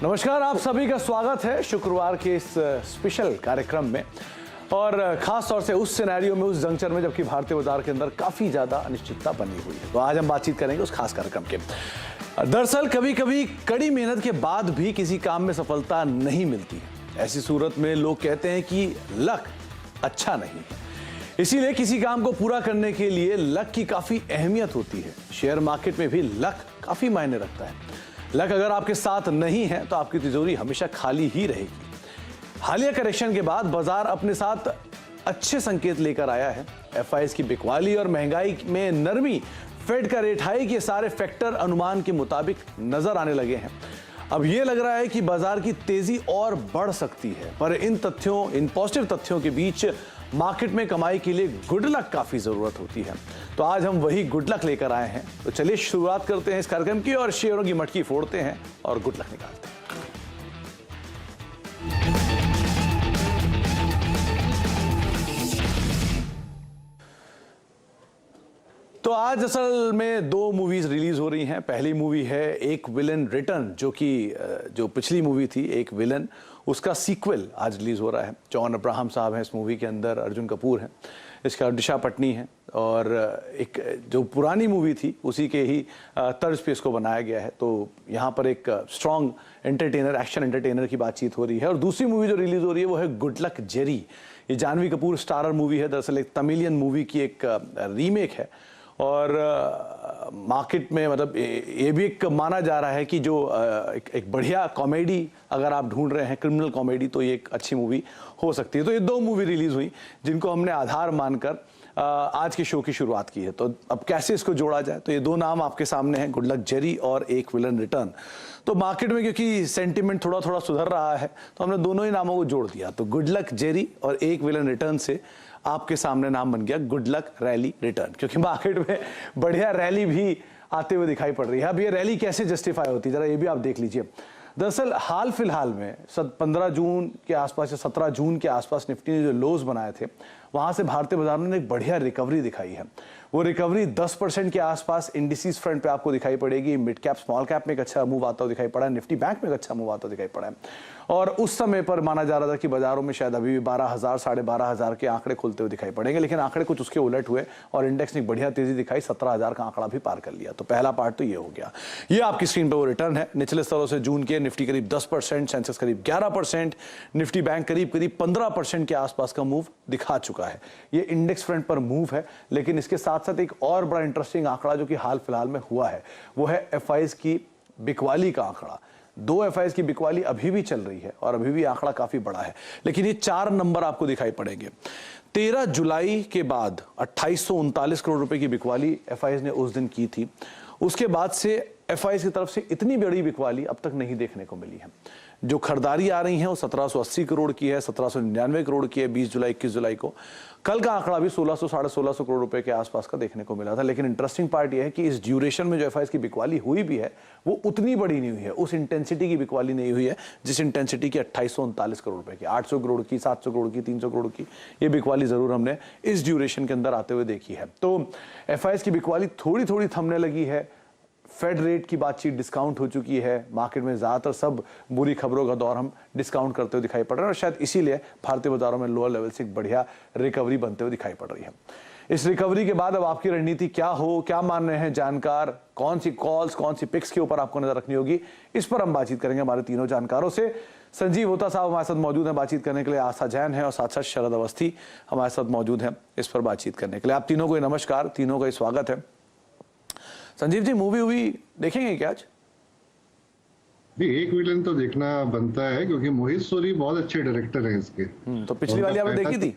नमस्कार, आप सभी का स्वागत है शुक्रवार के इस स्पेशल कार्यक्रम में और खास तौर से उस सिनेरियो में, उस जंक्चर में जबकि भारतीय बाजार के अंदर काफी ज्यादा अनिश्चितता बनी हुई है। तो आज हम बातचीत करेंगे उस खास कार्यक्रम के। दरअसल कभी कभी कड़ी मेहनत के बाद भी किसी काम में सफलता नहीं मिलती है। ऐसी सूरत में लोग कहते हैं कि लक अच्छा नहीं है। इसीलिए किसी काम को पूरा करने के लिए लक की काफी अहमियत होती है। शेयर मार्केट में भी लक काफी मायने रखता है। लक अगर आपके साथ नहीं है तो आपकी तिजोरी हमेशा खाली ही रहेगी। हालिया करेक्शन के बाद बाजार अपने साथ अच्छे संकेत लेकर आया है। एफआईएस की बिकवाली और महंगाई में नरमी, फेड का रेट हाइक, ये सारे फैक्टर अनुमान के मुताबिक नजर आने लगे हैं। अब यह लग रहा है कि बाजार की तेजी और बढ़ सकती है, पर इन पॉजिटिव तथ्यों के बीच मार्केट में कमाई के लिए गुड लक काफी जरूरत होती है। तो आज हम वही गुड लक लेकर आए हैं। तो चलिए शुरुआत करते हैं इस कार्यक्रम की और शेयरों की मटकी फोड़ते हैं और गुड लक निकालते हैं। तो आज असल में दो मूवीज रिलीज हो रही हैं। पहली मूवी है एक विलन रिटर्न, जो पिछली मूवी थी एक विलन, उसका सीक्वल आज रिलीज हो रहा है। जॉन अब्राहम साहब हैं इस मूवी के अंदर, अर्जुन कपूर हैं, इसका दिशा पटनी है और एक जो पुरानी मूवी थी उसी के ही तर्ज पे इसको बनाया गया है। तो यहाँ पर एक स्ट्रॉन्ग एंटरटेनर, एक्शन एंटरटेनर की बातचीत हो रही है। और दूसरी मूवी जो रिलीज हो रही है वो है गुड लक जेरी। ये जानवी कपूर स्टारर मूवी है। दरअसल एक तमिलियन मूवी की एक रीमेक है और मार्केट में मतलब ये भी एक माना जा रहा है कि जो एक बढ़िया कॉमेडी अगर आप ढूंढ रहे हैं, क्रिमिनल कॉमेडी, तो ये एक अच्छी मूवी हो सकती है। तो ये दो मूवी रिलीज हुई जिनको हमने आधार मानकर आज के शो की शुरुआत की है। तो अब कैसे इसको जोड़ा जाए, तो ये दो नाम आपके सामने हैं, गुड लक जेरी और एक विलन रिटर्न। तो मार्केट में क्योंकि सेंटिमेंट थोड़ा थोड़ा सुधर रहा है तो हमने दोनों ही नामों को जोड़ दिया। तो गुड लक जेरी और एक विलन रिटर्न से आपके सामने नाम बन गया गुड लक रैली रिटर्न, क्योंकि मार्केट में बढ़िया रैली भी आते हुए दिखाई पड़ रही है। अब ये रैली कैसे जस्टिफाई होती है जरा ये भी आप देख लीजिए। दरअसल हाल फिलहाल में 15 जून के आसपास या 17 जून के आसपास निफ्टी ने जो लोज बनाए थे वहां से भारतीय बाजार ने एक बढ़िया रिकवरी दिखाई है। वो रिकवरी 10% के आसपास इंडिसेस फ्रंट पे आपको दिखाई पड़ेगी। मिड कैप, स्मॉल कैप में एक अच्छा मूव आता हुआ दिखाई पड़ा है, निफ्टी बैंक में एक अच्छा मूव आता हुआ दिखाई पड़ा है। और उस समय पर माना जा रहा था कि बाजारों में शायद अभी भी 12,000, 12,500 के आंकड़े खुलते हुए दिखाई पड़ेंगे, लेकिन आंकड़े कुछ उसके उलट हुए और इंडेक्स ने बढ़िया तेजी दिखाई, 17,000 का आंकड़ा भी पार कर लिया। तो पहला पार्ट तो ये हो गया। ये आपकी स्क्रीन पर वो रिटर्न है। निचले स्तरों से जून के निफ्टी करीब 10%, सेंसेक्स करीब 11%, निफ्टी बैंक करीब 15% के आसपास का मूव दिखा चुका है। ये इंडेक्स फ्रंट पर मूव है, लेकिन इसके साथ साथ एक और बड़ा इंटरेस्टिंग आंकड़ा जो कि हाल फिलहाल में हुआ है वो है एफआईएस की बिकवाली का आंकड़ा। 2 एफआईएस की बिकवाली अभी भी चल रही है और अभी भी आंकड़ा काफी बड़ा है, लेकिन ये 4 नंबर आपको दिखाई पड़ेंगे। 13 जुलाई के बाद 2839 करोड़ रुपए की बिकवाली एफआईएस ने उस दिन की थी। उसके बाद से एफआईएस की तरफ से इतनी बड़ी बिकवाली अब तक नहीं देखने को मिली है। जो खरीदारी आ रही है वो 1780 करोड़ की है, 1799 करोड़ की है 20 जुलाई 21 जुलाई को। कल का आंकड़ा भी 1600 साढ़े 1600 करोड़ रुपए के आसपास का देखने को मिला था। लेकिन इंटरेस्टिंग पार्ट यह है कि इस ड्यूरेशन में जो एफआईएस की बिकवाली हुई भी है वो उतनी बड़ी नहीं हुई है, उस इंटेंसिटी की बिकवाली नहीं हुई है जिस इंटेंसिटी की 2839 करोड़ रुपए की, 800 करोड़ की, 700 करोड़ की, 300 करोड़ की ये बिकवाली जरूर हमने इस ड्यूरेशन के अंदर आते हुए देखी है। तो एफआईएस की बिकवाली थोड़ी थोड़ी थमने लगी है। फेड रेट की बातचीत डिस्काउंट हो चुकी है। मार्केट में ज्यादातर सब बुरी खबरों का दौर हम डिस्काउंट करते हुए दिखाई पड़ रहे हैं और शायद इसीलिए भारतीय बाजारों में लोअर लेवल से एक बढ़िया रिकवरी बनते हुए दिखाई पड़ रही है। इस रिकवरी के बाद अब आपकी रणनीति क्या हो, क्या मान रहे हैं जानकार, कौन सी कॉल्स, कौन सी पिक्स के ऊपर आपको नजर रखनी होगी, इस पर हम बातचीत करेंगे हमारे तीनों जानकारों से। संजीव होता साहब हमारे साथ मौजूद हैं बातचीत करने के लिए, आशा जैन है और साथ साथ शरद अवस्थी हमारे साथ मौजूद हैं इस पर बातचीत करने के लिए। आप तीनों को नमस्कार, तीनों का स्वागत है। संजीव जी, मूवी हुई देखेंगे क्या आज? एक विलन तो देखना बनता है क्योंकि मोहित सूरी बहुत अच्छे डायरेक्टर हैं इसके। तो पिछली वाली आपने देखी थी?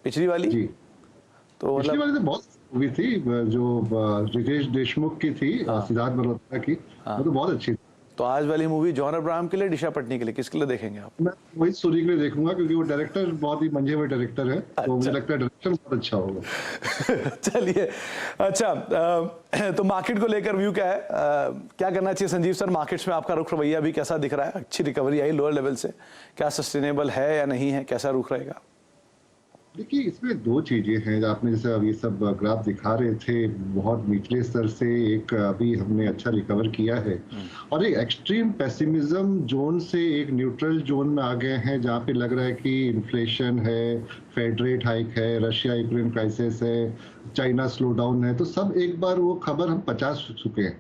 पिछली वाली जी, तो पिछली वाली तो बहुत मूवी थी जो रितेश देशमुख की थी, सिद्धार्थ मल्होत्रा की, वो तो बहुत अच्छी थी। तो आज वाली मूवी जॉन अब्राहम के लिए, दिशा पटनी के लिए, किसके लिए देखेंगे आप? मैं मोहित सूरी के लिए देखूंगा क्योंकि वो डायरेक्टर बहुत ही मंझे हुए डायरेक्टर है। तो मुझे लगता है डायरेक्शन बहुत अच्छा होगा। चलिए, अच्छा, तो मार्केट को लेकर व्यू क्या है, क्या करना चाहिए संजीव सर? मार्केट्स में आपका रुख रवैया भी कैसा दिख रहा है? अच्छी रिकवरी आई लोअर लेवल से, क्या सस्टेनेबल है या नहीं है, कैसा रुख रहेगा? देखिए, इसमें दो चीजें हैं। आपने जैसे अब ये सब ग्राफ दिखा रहे थे, बहुत निचले स्तर से एक अभी हमने अच्छा रिकवर किया है, और एक एक्सट्रीम पेसिमिज्म जोन से एक न्यूट्रल जोन में आ गए हैं, जहाँ पे लग रहा है कि इन्फ्लेशन है, फेड रेट हाइक है, रशिया यूक्रेन क्राइसिस है, चाइना स्लो डाउन है, तो सब एक बार वो खबर हम पचा चुके हैं।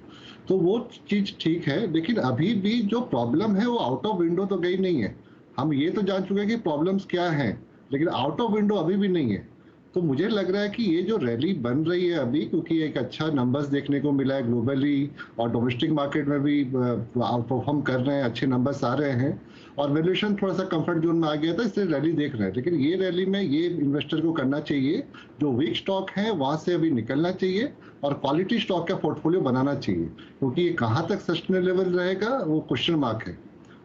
तो वो चीज ठीक है, लेकिन अभी भी जो प्रॉब्लम है वो आउट ऑफ विंडो तो गई नहीं है। हम ये तो जान चुके हैं कि प्रॉब्लम्स क्या हैं, लेकिन आउट ऑफ विंडो अभी भी नहीं है। तो मुझे लग रहा है कि ये जो रैली बन रही है अभी, क्योंकि एक अच्छा नंबर्स देखने को मिला है ग्लोबली, और डोमेस्टिक मार्केट में भी आउट परफॉर्म कर रहे हैं, अच्छे नंबर्स आ रहे हैं, और वैल्यूएशन थोड़ा सा कंफर्ट जोन में आ गया था, इसलिए रैली देख रहे हैं। लेकिन ये रैली में ये इन्वेस्टर को करना चाहिए, जो वीक स्टॉक है वहां से अभी निकलना चाहिए, और क्वालिटी स्टॉक का पोर्टफोलियो बनाना चाहिए, क्योंकि ये कहाँ तक सस्टेनेबल रहेगा वो क्वेश्चन मार्क है।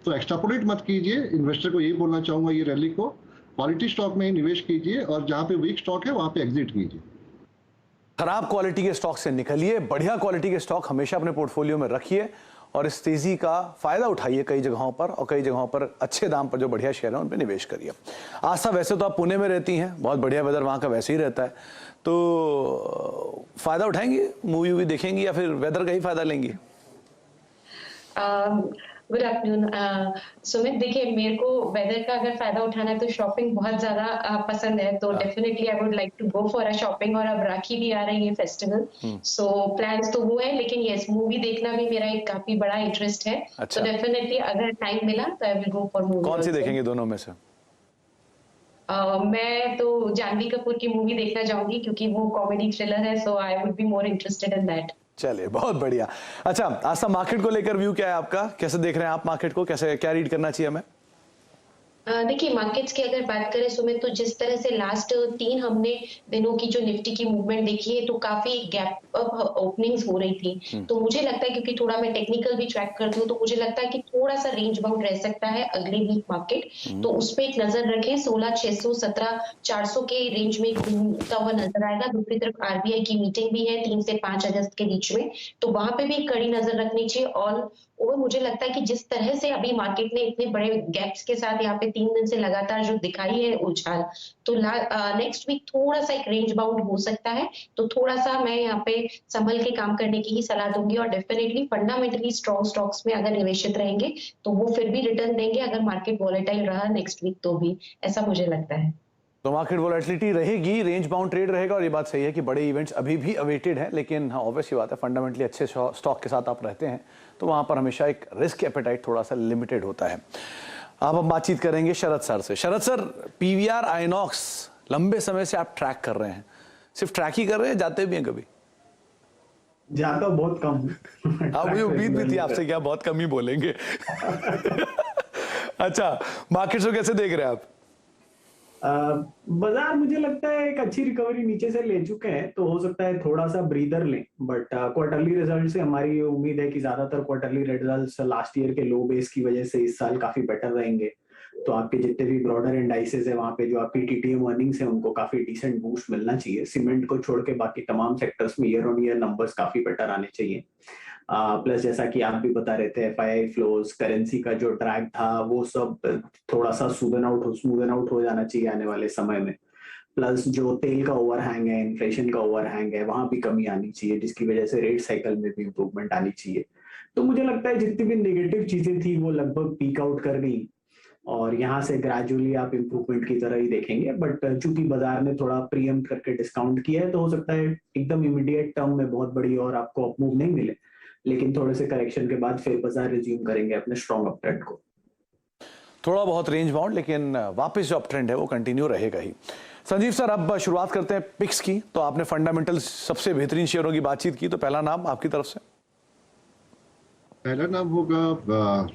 तो एक्स्ट्रापोलेट मत कीजिए, इन्वेस्टर को यही बोलना चाहूंगा ये रैली को, क्वालिटी स्टॉक में ही निवेश कीजिए, और जहां पे वीक स्टॉक है वहां पे एग्जिट कीजिए। खराब क्वालिटी के स्टॉक से निकलिए, बढ़िया क्वालिटी के स्टॉक हमेशा अपने पोर्टफोलियो में रखिए और इस तेजी का फायदा उठाइए कई जगहों पर, और कई जगहों पर अच्छे दाम पर जो बढ़िया शेयर है उन पर निवेश करिए। आस्था, वैसे तो आप पुणे में रहती हैं, बहुत बढ़िया वेदर वहाँ का वैसे ही रहता है, तो फायदा उठाएंगी, मूवी वूवी देखेंगी या फिर वेदर का ही फायदा लेंगी? Good afternoon Sumit. देखिए, मेरे को वेदर का अगर फायदा उठाना है तो शॉपिंग बहुत ज्यादा पसंद है, तो definitely I would like to go for a shopping. और अब राखी भी आ रही है फेस्टिवल, सो प्लान्स तो वो है, लेकिन यस, मूवी देखना भी मेरा एक काफी बड़ा इंटरेस्ट है। अच्छा। तो डेफिनेटली अगर टाइम मिला तो I will go for movie. कौन सी देखेंगे दोनों में से? मैं तो जानवी कपूर की मूवी देखना चाहूंगी, क्योंकि वो कॉमेडी थ्रिलर है, so I would be more interested in that. चलिए, बहुत बढ़िया। अच्छा, आस्था, मार्केट को लेकर व्यू क्या है आपका? कैसे देख रहे हैं आप मार्केट को? कैसे, क्या रीड करना चाहिए हमें? देखिए, मार्केट्स की अगर बात करें सुमित, तो जिस तरह से लास्ट 3 हमने दिनों की जो निफ्टी की मूवमेंट देखी है, तो काफी गैप अप ओपनिंग्स हो रही थी। तो मुझे लगता है, क्योंकि थोड़ा मैं टेक्निकल भी ट्रैक करती हूँ, तो मुझे लगता है कि थोड़ा सा रेंज बाउंड रह सकता है अगले वीक मार्केट। तो उस पर एक नजर रखें, 16,600 17,400 के रेंज में घूमता हुआ नजर आएगा। दूसरी तरफ आरबीआई की मीटिंग भी है 3 से 5 अगस्त के बीच में, तो वहां पे भी कड़ी नजर रखनी चाहिए। और मुझे लगता है कि जिस तरह से अभी मार्केट ने इतने बड़े गैप्स के साथ यहाँ पे 3 दिन से लगातार जो दिखाई है उछाल, तो नेक्स्ट वीक थोड़ा सा एक रेंज बाउंड हो सकता है। तो थोड़ा सा मैं यहाँ पे संभल के काम करने की ही सलाह दूंगी, और डेफिनेटली फंडामेंटली स्ट्रॉन्ग स्टॉक्स में अगर निवेशित रहेंगे तो वो फिर भी रिटर्न देंगे, अगर मार्केट वॉलेटाइल रहा नेक्स्ट वीक तो भी, ऐसा मुझे लगता है। तो मार्केट वोलेटिलिटी रहेगी, रेंज बाउंड ट्रेड रहेगा, और ये बात सही है कि बड़े इवेंट्स अभी भी अवेटेड हैं, लेकिन हाँ, ऑब्वियस ही बात है, फंडामेंटली अच्छे स्टॉक के साथ आप रहते हैं तो वहां पर हमेशा एक रिस्क एपेटाइट थोड़ा सा लिमिटेड होता है। अब हम बातचीत करेंगे शरद सर से। शरद सर, पीवीआर आइनॉक्स लंबे समय से आप ट्रैक कर रहे हैं, सिर्फ ट्रैक ही कर रहे हैं, जाते भी हैं कभी? जाता बहुत कम। हाँ, मुझे उम्मीद भी थी आपसे, क्या बहुत कम ही बोलेंगे। अच्छा, मार्केट को कैसे देख रहे हैं आप? बाजार मुझे लगता है एक अच्छी रिकवरी नीचे से ले चुके हैं, तो हो सकता है थोड़ा सा ब्रीदर लें, बट क्वार्टरली रिजल्ट से हमारी उम्मीद है कि ज्यादातर क्वार्टरली रिजल्ट्स लास्ट ईयर के लो बेस की वजह से इस साल काफी बेटर रहेंगे। तो आपके जितने भी ब्रॉडर इंडाइसेस है वहां पे जो आपकी टीटीएम अर्निंग्स है उनको काफी डिसेंट बूस्ट मिलना चाहिए। सीमेंट को छोड़ के बाकी तमाम सेक्टर्स में ईयर ऑन ईयर नंबर्स काफी बेटर आने चाहिए। प्लस जैसा कि आप भी बता रहे थे, एफआईआई फ्लोज, करेंसी का जो ड्रैग था वो सब थोड़ा सा स्मूदन आउट हो जाना चाहिए आने वाले समय में। प्लस जो तेल का ओवरहैंग है, इन्फ्लेशन का ओवरहैंग है, वहां भी कमी आनी चाहिए, जिसकी वजह से रेट साइकिल में भी इंप्रूवमेंट आनी चाहिए। तो मुझे लगता है जितनी भी नेगेटिव चीजें थी वो लगभग पीक आउट कर गई, और यहाँ से ग्रेजुअली आप इंप्रूवमेंट की तरह ही देखेंगे। बट चूंकि बाजार ने थोड़ा प्रीएम्प्ट करके डिस्काउंट किया है, तो हो सकता है एकदम इमीडिएट टर्म में बहुत बड़ी और आपको अपमूव नहीं मिले, लेकिन थोड़े से करेक्शन के बाद फिर बाजार रिज्यूम करेंगे अपने स्ट्रॉन्ग अपट्रेंड को। थोड़ा बहुत रेंज बाउंड, लेकिन वापस जो अपट्रेंड है वो कंटिन्यू रहेगा ही। संजीव सर, अब शुरुआत करते हैं पिक्स की। तो आपने फंडामेंटल सबसे बेहतरीन शेयरों की बातचीत की, तो पहला नाम आपकी तरफ से? पहला नाम होगा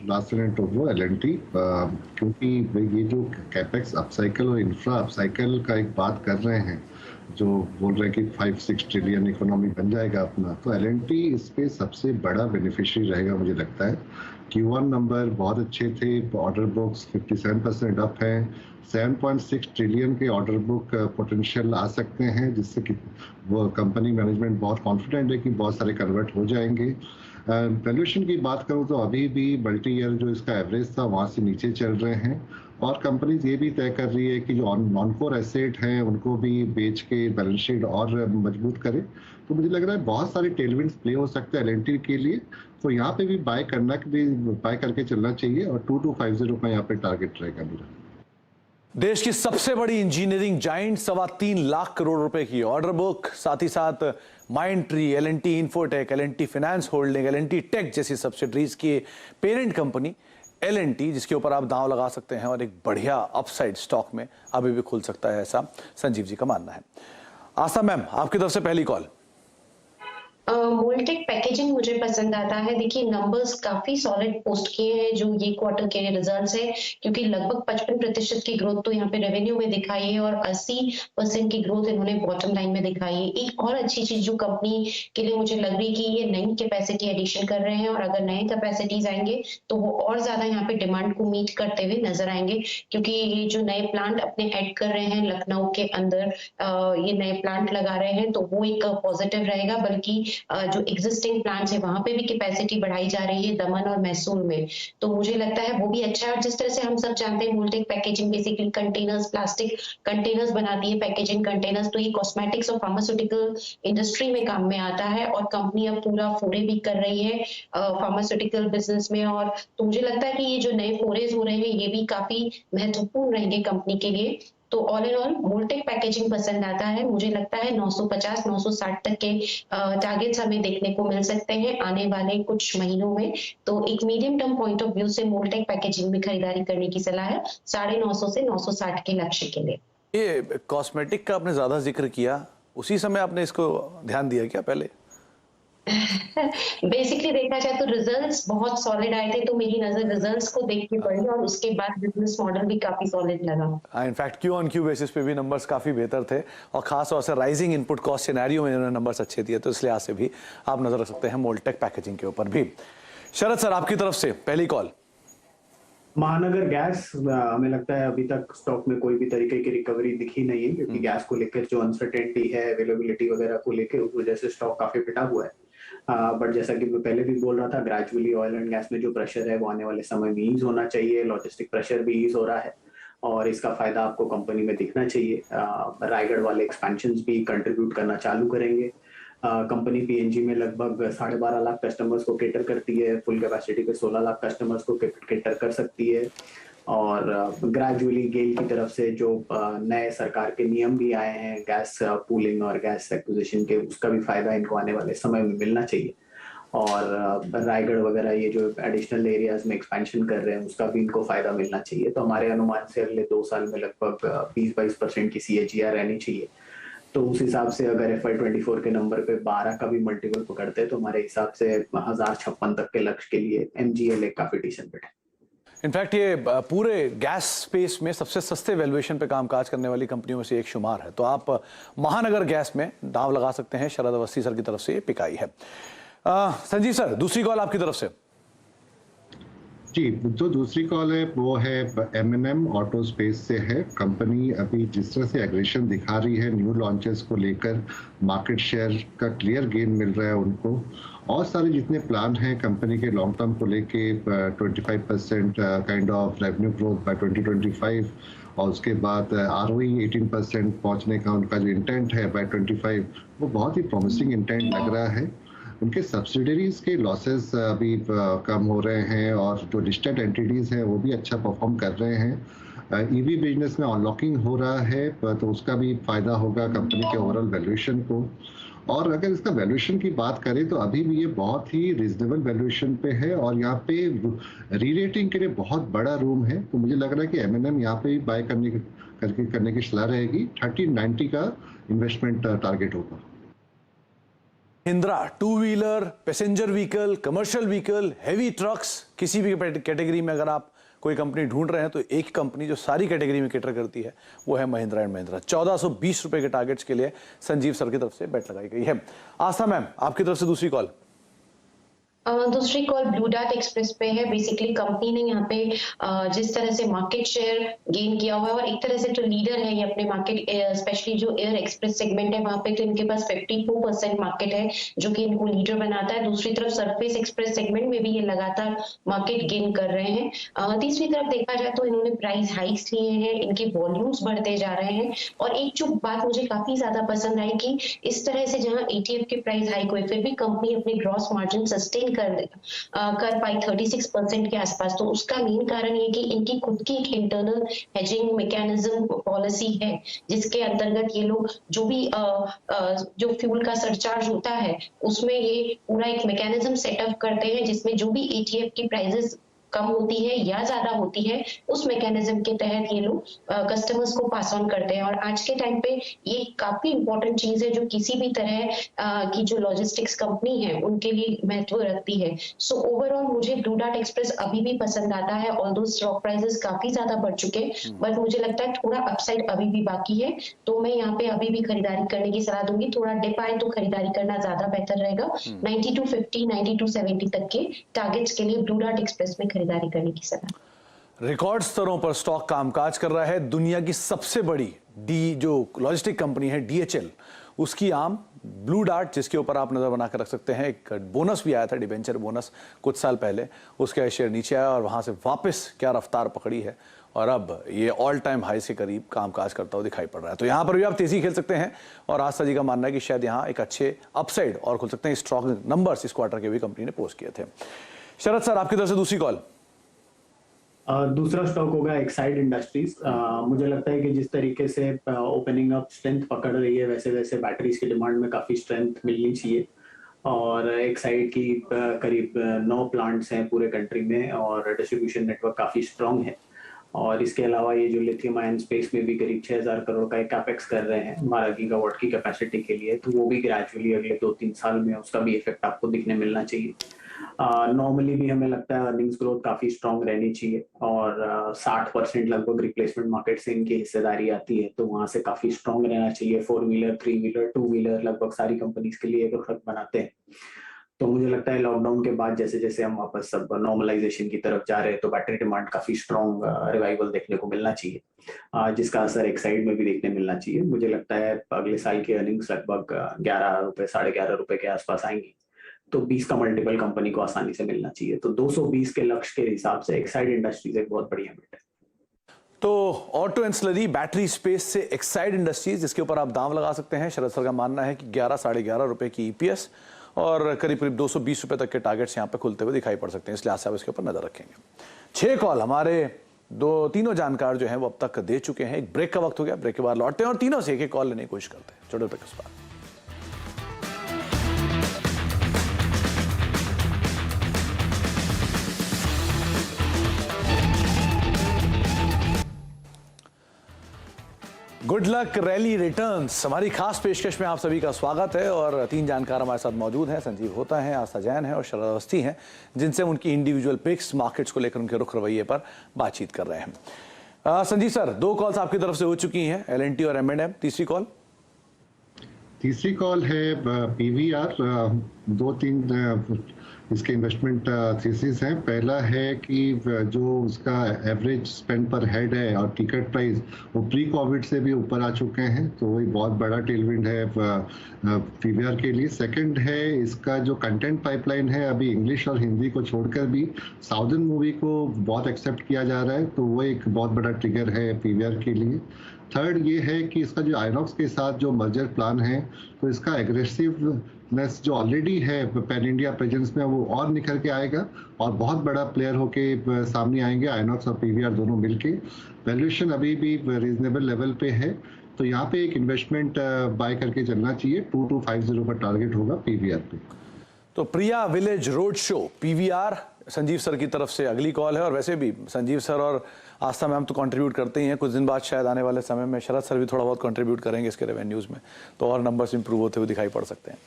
लार्सन टोब्रो, एल&टी, क्योंकि ये जो कैपेक्स अपसाइकिल और इंफ्रा अपसाइकिल का एक बात कर रहे हैं, जो बोल रहे हैं कि 5-6 ट्रिलियन इकोनॉमी बन जाएगा अपना, तो एल&टी इस पे सबसे बड़ा बेनिफिशियरी रहेगा मुझे लगता है। Q1 नंबर बहुत अच्छे थे, ऑर्डर बुक्स 57% अप है, 7.6 ट्रिलियन के ऑर्डर बुक पोटेंशियल आ सकते हैं, जिससे कि वो कंपनी मैनेजमेंट बहुत कॉन्फिडेंट है कि बहुत सारे कन्वर्ट हो जाएंगे। वैल्यूएशन की बात करूं तो अभी भी मल्टी ईयर जो इसका एवरेज था वहां से नीचे चल रहे हैं, और कंपनीज ये भी तय कर रही है कि जो नॉन कोर एसेट हैं उनको भी बेच के बैलेंस शीट और मजबूत करे। तो मुझे लग रहा है बहुत सारे टेलविंड्स प्ले हो सकते हैं एलएनटी के लिए, तो यहाँ पे भी बाय करके चलना चाहिए, और 2250 का यहाँ पे टारगेट रहेगा मेरा। देश की सबसे बड़ी इंजीनियरिंग जाइंट 3.25 लाख करोड़ रुपए की ऑर्डर बुक, साथ ही साथ Mindtree, LNT Infotech, LNT finance holding, LNT tech जैसी सब्सिडरीज की पेरेंट कंपनी एलएनटी, जिसके ऊपर आप दांव लगा सकते हैं और एक बढ़िया अपसाइड स्टॉक में अभी भी खुल सकता है, ऐसा संजीव जी का मानना है। आस्था मैम, आपकी तरफ से पहली कॉल। मोल्टेक पैकेजिंग मुझे पसंद आता है। देखिए नंबर्स काफी सॉलिड पोस्ट किए हैं जो ये क्वार्टर के रिजल्ट्स है, क्योंकि लगभग 55% की ग्रोथ तो यहाँ पे रेवेन्यू में दिखाई है और 80% की ग्रोथ इन्होंने बॉटम लाइन में दिखाई है। एक और अच्छी चीज जो कंपनी के लिए मुझे लग रही है कि ये नई कैपेसिटी एडिशन कर रहे हैं, और अगर नए कैपेसिटीज आएंगे तो वो और ज्यादा यहाँ पे डिमांड को मीट करते हुए नजर आएंगे, क्योंकि ये जो नए प्लांट अपने ऐड कर रहे हैं लखनऊ के अंदर, ये नए प्लांट लगा रहे हैं, तो वो एक पॉजिटिव रहेगा। बल्कि जो एग्जिस्टिंग प्लांट्स है वहां पे भी कैपेसिटी बढ़ाई जा रही है दमन और मैसूर में, तो मुझे लगता है वो भी अच्छा है। और जिस तरह से हम सब जानते हैं Moldtek packaging basically containers, plastic containers बनाती है, पैकेजिंग कंटेनर्स, तो ये कॉस्मेटिक्स और फार्मास्यूटिकल इंडस्ट्री में काम में आता है, और कंपनी अब पूरा फोरे भी कर रही है फार्मास्यूटिकल बिजनेस में। और तो मुझे लगता है कि ये जो नए फोरेज हो रहे हैं ये भी काफी महत्वपूर्ण रहेंगे कंपनी के लिए। तो all in all Moldtek packaging पसंद आता है। मुझे लगता है 950-960 तक के टारगेट्स हमें देखने को मिल सकते हैं आने वाले कुछ महीनों में। तो एक medium term point of view से मोल्टेक पैकेजिंग में खरीदारी करने की सलाह है 950 से 960 के लक्ष्य के लिए। ये कॉस्मेटिक का आपने ज्यादा जिक्र किया, उसी समय आपने इसको ध्यान दिया क्या पहले? बेसिकली देखा जाए तो रिजल्ट्स बहुत सॉलिड आए थे, तो मेरी नजर रिजल्ट्स को देख के पड़ी, और उसके बाद बिजनेस मॉडल भी काफी सॉलिड लगा। In fact Q on Q basis पे भी नंबर्स काफी बेहतर थे, और खास तौर से राइजिंग इनपुट कॉस्ट सिनेरियो में इन्होंने नंबर्स अच्छे दिए, तो इस लिहाज से भी आप नजर रख सकते हैं मोल्टेक पैकेजिंग के ऊपर भी। शरद सर, आपकी तरफ से पहली कॉल। महानगर गैस, हमें लगता है अभी तक स्टॉक में कोई भी तरीके की रिकवरी दिखी नहीं है, क्योंकि गैस को लेकर जो अनसर्टेनिटी है अवेलेबिलिटी वगैरह को लेकर, उस वजह से स्टॉक काफी पिटा हुआ है। बट जैसा कि मैं पहले भी बोल रहा था, ग्रेजुअली ऑयल एंड गैस में जो प्रेशर है वो आने वाले समय में ईज होना चाहिए, लॉजिस्टिक प्रेशर भी ईज हो रहा है, और इसका फायदा आपको कंपनी में दिखना चाहिए। रायगढ़ वाले एक्सपेंशंस भी कंट्रीब्यूट करना चालू करेंगे। कंपनी पीएनजी में लगभग 12.5 लाख कस्टमर्स को केटर करती है, फुल कैपेसिटी पे 16 लाख कस्टमर्स को केटर कर सकती है, और ग्रेजुअली गेल की तरफ से जो नए सरकार के नियम भी आए हैं गैस पूलिंग और गैस एक्विजिशन के, उसका भी फायदा इनको आने वाले समय में मिलना चाहिए। और रायगढ़ वगैरह ये जो एडिशनल एरियाज में एक्सपेंशन कर रहे हैं उसका भी इनको फायदा मिलना चाहिए। तो हमारे अनुमान से अगले 2 साल में लगभग 20-22% की CAGR रहनी चाहिए। तो उस हिसाब से अगर FY24 के नंबर पे 12 का भी मल्टीपल पकड़ते हैं तो हमारे हिसाब से 1056 तक के लक्ष्य के लिए MGL एक काफी डिसेंट बेट है। इनफैक्ट ये पूरे गैस स्पेस में सबसे सस्ते वैल्यूएशन पे कामकाज करने वाली कंपनियों में से एक शुमार है, तो आप महानगर गैस में दांव लगा सकते हैं। शरद अवस्थी सर की तरफ से ये पिक आई है। संजीव सर, दूसरी कॉल आपकी तरफ से। जी, जो दूसरी कॉल है वो है M&M ऑटो स्पेस से है। कंपनी अभी जिस तरह से एग्रेशन दिखा रही है न्यू लॉन्चेस को लेकर, मार्केट शेयर का क्लियर गेन मिल रहा है उनको, और सारे जितने प्लान हैं कंपनी के लॉन्ग टर्म को लेके 25% kind of revenue growth by 2025, और उसके बाद ROE 18% पहुंचने का उनका जो इंटेंट है बाय 25, वो बहुत ही प्रॉमिसिंग इंटेंट लग रहा है। उनके सब्सिडरीज के लॉसेस अभी कम हो रहे हैं, और जो लिस्टेड एंटिटीज हैं वो भी अच्छा परफॉर्म कर रहे हैं। EV बिजनेस में अनलॉकिंग हो रहा है, तो उसका भी फायदा होगा कंपनी के ओवरऑल वैल्यूएशन को। और अगर इसका वैल्यूएशन की बात करें तो अभी भी ये बहुत ही रीजनेबल वैल्यूएशन पे है, और यहाँ पे री रेटिंग के लिए बहुत बड़ा रूम है। तो मुझे लग रहा है कि M&M यहाँ पे बाय करने की सलाह रहेगी। 1390 का इन्वेस्टमेंट टारगेट होगा। Mahindra two wheeler, passenger vehicle, commercial vehicle, heavy trucks, किसी भी कैटेगरी में अगर आप कोई कंपनी ढूंढ रहे हैं तो एक कंपनी जो सारी कैटेगरी में कैटर करती है वो है महिंद्रा एंड महिंद्रा। 1420 रुपए के टारगेट्स के लिए संजीव सर की तरफ से बेट लगाई गई है। आस्था मैम, आपकी तरफ से दूसरी कॉल। दूसरी कॉल ब्लू डार्ट एक्सप्रेस पे है। बेसिकली कंपनी ने यहाँ पे जिस तरह से मार्केट शेयर गेन किया हुआ है और एक तरह से तो लीडर है ये अपने मार्केट, स्पेशली जो एयर एक्सप्रेस सेगमेंट है वहां पे तो इनके पास 54% मार्केट है जो कि इनको लीडर बनाता है। दूसरी तरफ सरफेस एक्सप्रेस सेगमेंट में भी ये लगातार मार्केट गेन कर रहे हैं। तीसरी तरफ देखा जाए तो इन्होंने प्राइस हाइक्स लिए हैं, इनके वॉल्यूम्स बढ़ते जा रहे हैं। और एक जो बात मुझे काफी ज्यादा पसंद आई कि इस तरह से जहां ETF के प्राइस हाइक हुए फिर भी कंपनी अपनी ग्रॉस मार्जिन सस्टेन कर पाई 36% के आसपास। तो उसका मेन कारण ये कि इनकी खुद की एक इंटरनल हेजिंग मैकेनिज्म पॉलिसी है जिसके अंतर्गत ये लोग जो भी जो फ्यूल का सरचार्ज होता है उसमें ये पूरा एक मैकेनिज्म सेटअप करते हैं जिसमें जो भी ETF की प्राइसेस कम होती है या ज्यादा होती है उस मैकेनिज्म के तहत ये लोग कस्टमर्स को पास ऑन करते हैं। और आज के टाइम पे ये काफी इंपॉर्टेंट चीज है जो किसी भी तरह की जो लॉजिस्टिक्स कंपनी है उनके लिए महत्व रखती है। सो ओवरऑल मुझे ब्लू डार्ट एक्सप्रेस अभी भी पसंद आता है। ऑल्दो स्टॉक प्राइसेस काफी ज्यादा बढ़ चुके हैं बट मुझे लगता है थोड़ा अपसाइड अभी भी बाकी है। तो मैं यहाँ पे अभी भी खरीदारी करने की सलाह दूंगी। थोड़ा डिप आए तो खरीदारी करना ज्यादा बेहतर रहेगा। 9250 9270 तक के टारगेट्स के लिए ब्लू डार्ट एक्सप्रेस में खरीदारी करने की सलाह। रिकॉर्ड स्तरों पर स्टॉक कामकाज कर रहा है। दुनिया की सबसे बड़ी जो लॉजिस्टिक कंपनी है DHL, उसकी आम ब्लू डार्ट, जिसके ऊपर आप नजर बनाकर रख सकते हैं। एक बोनस भी आया था, डिबेंचर बोनस कुछ साल पहले, उसका शेयर नीचे आया और वहां से वापस क्या रफ्तार पकड़ी है और अब ये ऑल टाइम हाई के करीब कामकाज करता हुआ दिखाई पड़ रहा है। तो यहां पर भी आप तेजी खेल सकते हैं और आस्था जी का मानना है कि शायद यहां एक अच्छे अपसाइड और खुल सकते हैं। स्ट्रॉन्ग नंबर्स इस क्वार्टर के भी कंपनी ने पोस्ट किए थे। शरद सर, आपकी तरफ से दूसरी कॉल। दूसरा स्टॉक होगा एक्साइड इंडस्ट्रीज। मुझे लगता है कि जिस तरीके से ओपनिंग अप स्ट्रेंथ पकड़ रही है वैसे वैसे बैटरीज की डिमांड में काफी स्ट्रेंथ मिलनी चाहिए। और एक्साइड की करीब 9 प्लांट्स हैं पूरे कंट्री में और डिस्ट्रीब्यूशन नेटवर्क काफी स्ट्रांग है। और इसके अलावा ये जो लिथियम आयन स्पेस में भी करीब 6000 करोड़ का एक कैपेक्स कर रहे हैं 12 गीगावाट की कैपेसिटी के लिए, तो वो भी ग्रेजुअली अगले 2-3 साल में उसका भी इफेक्ट आपको दिखने मिलना चाहिए। नॉर्मली भी हमें लगता है अर्निंग्स ग्रोथ काफी स्ट्रांग रहनी चाहिए और 60% लगभग रिप्लेसमेंट मार्केट से इनकी हिस्सेदारी आती है, तो वहां से काफी स्ट्रांग रहना चाहिए। 4 व्हीलर 3 व्हीलर 2 व्हीलर लगभग सारी कंपनीज के लिए प्रोडक्ट बनाते हैं। तो मुझे लगता है लॉकडाउन के बाद जैसे जैसे हम वापस सब नॉर्मलाइजेशन की तरफ जा रहे हैं तो बैटरी डिमांड काफी स्ट्रांग रिवाइवल देखने को मिलना चाहिए, जिसका असर एक्साइड में भी देखने मिलना चाहिए। मुझे लगता है अगले साल की अर्निंग्स लगभग 11 रुपए 11.5 रुपए के आसपास आएंगी, तो 20 का मल्टीपल कंपनी को आसानी से मिलना चाहिए। तो 220 के लक्ष्य के हिसाब से एक्साइड इंडस्ट्रीज एक बहुत बढ़िया बेट है। तो ऑटो एंसिलरी बैटरी स्पेस से एक्साइड इंडस्ट्रीज, जिसके ऊपर आप दांव लगा सकते हैं। शरद सर का मानना है कि 11 साढ़े 11 रुपए की EPS और करीब करीब 220 रुपए तक के टारगेट्स यहाँ पे खुलते हुए दिखाई पड़ सकते हैं, इसलिए आप इसके ऊपर नजर रखेंगे। 6 कॉल हमारे तीनों जानकार जो हैं वो अब तक दे चुके हैं। एक ब्रेक का वक्त हो गया, ब्रेक के बाद लौटते हैं और तीनों से एक कॉल लेने की कोशिश करते हैं। छोटे ब्रेक के बाद गुड लक रैली रिटर्न्स, हमारी खास पेशकश में आप सभी का स्वागत है। और 3 जानकार हमारे साथ मौजूद हैं। संजीव होता है, आस्था जैन है और शरद अवस्थी हैं, जिनसे उनकी इंडिविजुअल पिक्स, मार्केट्स को लेकर उनके रुख रवैये पर बातचीत कर रहे हैं। संजीव सर, 2 कॉल्स आपकी तरफ से हो चुकी हैं, L&T और M&M। तीसरी कॉल है PVR। 2-3 इसके इन्वेस्टमेंट थीसिस हैं। पहला है कि जो उसका एवरेज स्पेंड पर हेड है और टिकट प्राइस वो प्री कोविड से भी ऊपर आ चुके हैं, तो वही बहुत बड़ा टेलविंड है PVR के लिए। सेकंड है इसका जो कंटेंट पाइपलाइन है, अभी इंग्लिश और हिंदी को छोड़कर भी साउदर्न मूवी को बहुत एक्सेप्ट किया जा रहा है, तो वो एक बहुत बड़ा ट्रिगर है PVR के लिए। थर्ड ये है कि इसका जो आइनॉक्स के साथ जो मर्जर प्लान है, तो इसका एग्रेसिवनेस जो ऑलरेडी है पैन इंडिया प्रेजेंस में वो और निखर के आएगा और बहुत बड़ा प्लेयर होके सामने आएंगे आइनॉक्स और PVR दोनों मिलके। वैल्यूएशन अभी भी रीजनेबल लेवल पे है, तो यहाँ पे एक इन्वेस्टमेंट बाय करके चलना चाहिए। 2250 का टारगेट होगा PVR पे। तो Priya village road show PVR Sanjeev sir की तरफ से अगली कॉल है। और वैसे भी संजीव सर और आस्था मैम तो कंट्रीब्यूट करते ही हैं, कुछ दिन बाद शायद आने वाले समय में शरद सर भी थोड़ा बहुत कंट्रीब्यूट करेंगे इसके रेवेन्यूज में, तो और नंबर्स इंप्रूव होते हुए दिखाई पड़ सकते हैं।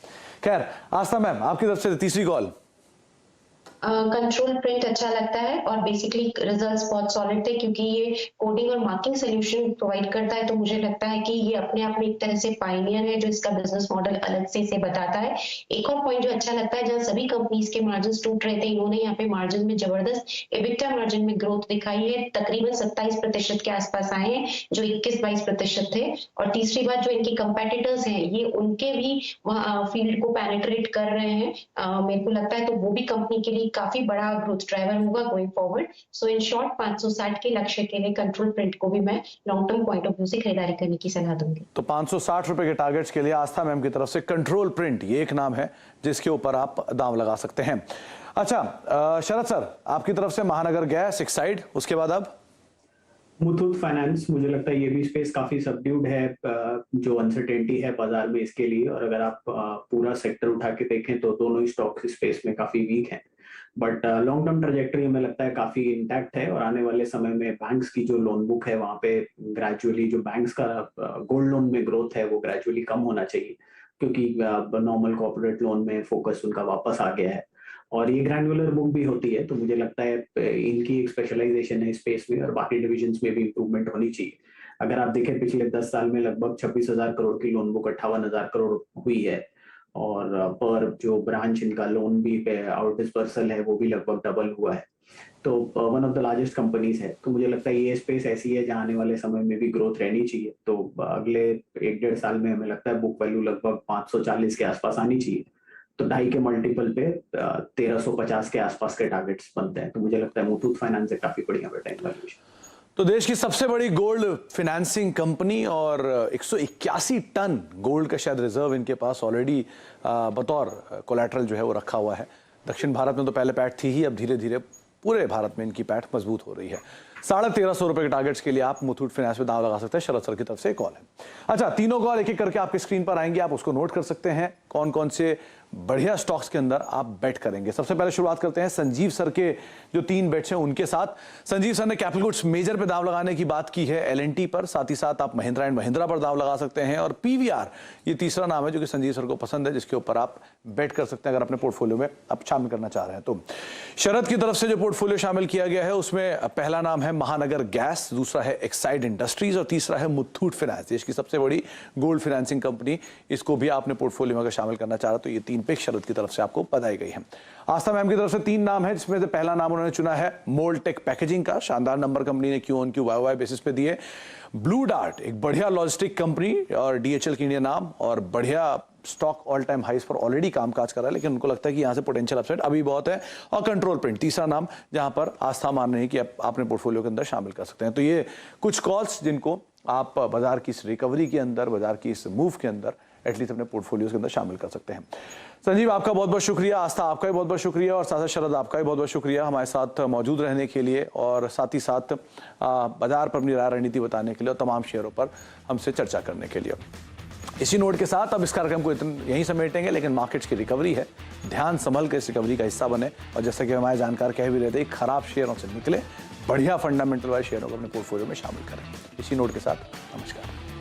खैर, आस्था मैम आपकी तरफ से तीसरी कॉल। कंट्रोल प्रिंट अच्छा लगता है और बेसिकली रिजल्ट्स बहुत सॉलिड थे क्योंकि ये कोडिंग और मार्किंग सोल्यूशन प्रोवाइड करता है, तो मुझे लगता है कि ये अपने आप में एक तरह से पायनियर है जो इसका बिजनेस मॉडल अलग से इसे बताता है। एक और पॉइंट जो अच्छा लगता है, जहाँ सभी कंपनीज के मार्जिन टूट रहे थे, इन्होंने यहाँ पे मार्जिन में जबरदस्त एबिटा मार्जिन में ग्रोथ दिखाई है, तकरीबन 27% के आसपास आए हैं जो 21-22% थे। और तीसरी बात, जो इनके कंपेटिटर्स हैं ये उनके भी फील्ड को पेनिट्रेट कर रहे हैं, मेरे को लगता है, तो वो भी कंपनी के लिए काफी बड़ा ग्रोथ ड्राइवर होगा going forward. So in short 560 के लक्ष्य के लिए कंट्रोल प्रिंट को भी मैं long term point of view से खरीदारी करने की सलाह दूंगी। तो 560 रुपए के टारगेट्स के लिए आस्था मैम की तरफ से कंट्रोल प्रिंट ये एक नाम है जिसके ऊपर आप दांव लगा सकते हैं। अच्छा शरद सर, आपकी तरफ से महानगर गैस, एक्साइड, उसके बाद अब मुथूट फाइनेंस, मुझे लगता है ये भी स्पेस काफी सबड्यूड है, जो अनसर्टेनिटी है बाजार में इसके लिए, और अगर आप पूरा सेक्टर उठा के देखें तो दोनों ही स्टॉक्स स्पेस में काफी वीक हैं, बट लॉन्ग टर्म ट्रैजेक्टरी हमें लगता है काफी इंटैक्ट है। और आने वाले समय में बैंक्स की जो लोन बुक है वहां पे ग्रेजुअली जो बैंक्स का गोल्ड लोन में ग्रोथ है वो ग्रेजुअली कम होना चाहिए, क्योंकि नॉर्मल कॉर्पोरेट लोन में फोकस उनका वापस आ गया है और ये ग्रैन्युलर बुक भी होती है, तो मुझे लगता है इनकी एक स्पेशलाइजेशन है स्पेस में और बाकी डिविजन्स में भी इंप्रूवमेंट होनी चाहिए। अगर आप देखें पिछले 10 साल में लगभग 26,000 करोड़ की लोन बुक 58,000 करोड़ हुई है, और पर जो ब्रांच इनका लोन भी आउट डिस्पर्सल है वो भी लगभग डबल हुआ है, तो one of the largest companies है। तो मुझे लगता है ये स्पेस ऐसी है जहां आने वाले समय में भी ग्रोथ रहनी चाहिए। तो अगले 1-1.5 साल में हमें लगता है बुक वैल्यू लगभग 540 के आसपास आनी चाहिए, तो 2.5 के मल्टीपल पे 1350 के आसपास के टारगेट्स बनते हैं। तो मुझे लगता है मुथूट फाइनेंस एक काफी बढ़िया टाइम वैल्यूएशन। तो देश की सबसे बड़ी गोल्ड फिनेंसिंग कंपनी और 181 टन गोल्ड का शायद रिजर्व इनके पास ऑलरेडी बतौर कोलैटरल जो है वो रखा हुआ है। दक्षिण भारत में तो पहले पैठ थी ही, अब धीरे धीरे पूरे भारत में इनकी पैठ मजबूत हो रही है। 1350 रुपए के टारगेट्स के लिए आप मुथूट फाइनेंस में दांव लगा सकते हैं। शरद सर की तरफ से कॉल है। अच्छा, तीनों कॉल एक एक करके आपकी स्क्रीन पर आएंगे, आप उसको नोट कर सकते हैं कौन कौन से बढ़िया स्टॉक्स के अंदर आप बेट करेंगे। सबसे पहले शुरुआत करते हैं संजीव सर के जो 3 बेट्स हैं उनके साथ। संजीव सर ने कैपिटल गुड्स मेजर पे दांव लगाने की बात की है, एल&टी पर, साथ ही साथ आप महिंद्रा एंड महिंद्रा पर दांव लगा सकते हैं, और पीवीआर ये तीसरा नाम है जो कि संजीव सर को पसंद है, जिसके ऊपर आप बेट कर सकते हैं अगर अपने पोर्टफोलियो में आप शामिल करना चाह रहे हैं। तो शरद की तरफ से जो पोर्टफोलियो शामिल किया गया है उसमें पहला नाम है महानगर गैस, दूसरा है एक्साइड इंडस्ट्रीज और तीसरा है मुथूट फाइनेंस, देश की सबसे बड़ी गोल्ड फाइनेंसिंग कंपनी। इसको भी आपने पोर्टफोलियो में अगर शामिल करना चाह रहा तो ये 3 पिक शरद की तरफ से आपको बताई गई है। आस्था मैम की तरफ से 3 नाम है, जिसमें से पहला नाम उन्होंने चुना है मोल्टेक पैकेजिंग का, शानदार नंबर कंपनी ने Q on Q Y basis पे दिए। ब्लू डार्ट एक बढ़िया लॉजिस्टिक कंपनी और डीएचएल की इंडिया नाम, और बढ़िया स्टॉक ऑल टाइम हाइस पर ऑलरेडी कामकाज कर रहा है, लेकिन उनको लगता है कि यहां से पोटेंशियल अपसाइड अभी बहुत है। और कंट्रोल प्रिंट तीसरा नाम, जहां पर आस्था मान रहे हैं कि आप अपने पोर्टफोलियो के अंदर शामिल कर सकते हैं। तो ये कुछ कॉल्स जिनको आप बाजार की इस रिकवरी के अंदर, बाजार की इस मूव के अंदर एटलीस्ट अपने पोर्टफोलियोज के अंदर शामिल कर सकते हैं। संजीव आपका बहुत बहुत शुक्रिया, आस्था आपका भी बहुत बहुत शुक्रिया, और साथ शरद आपका भी बहुत बहुत शुक्रिया हमारे साथ मौजूद रहने के लिए, और साथ ही साथ बाजार पर अपनी राय रणनीति बताने के लिए और तमाम शेयरों पर हमसे चर्चा करने के लिए। इसी नोट के साथ अब इस कार्यक्रम को यहीं समेटेंगे, लेकिन मार्केट्स की रिकवरी है, ध्यान संभल कर इस रिकवरी का हिस्सा बने, और जैसा कि हमारे जानकार कह भी रहे थे, खराब शेयरों से निकले, बढ़िया फंडामेंटल वाले शेयरों को अपने पोर्टफोलियो में शामिल करें। इसी नोट के साथ नमस्कार।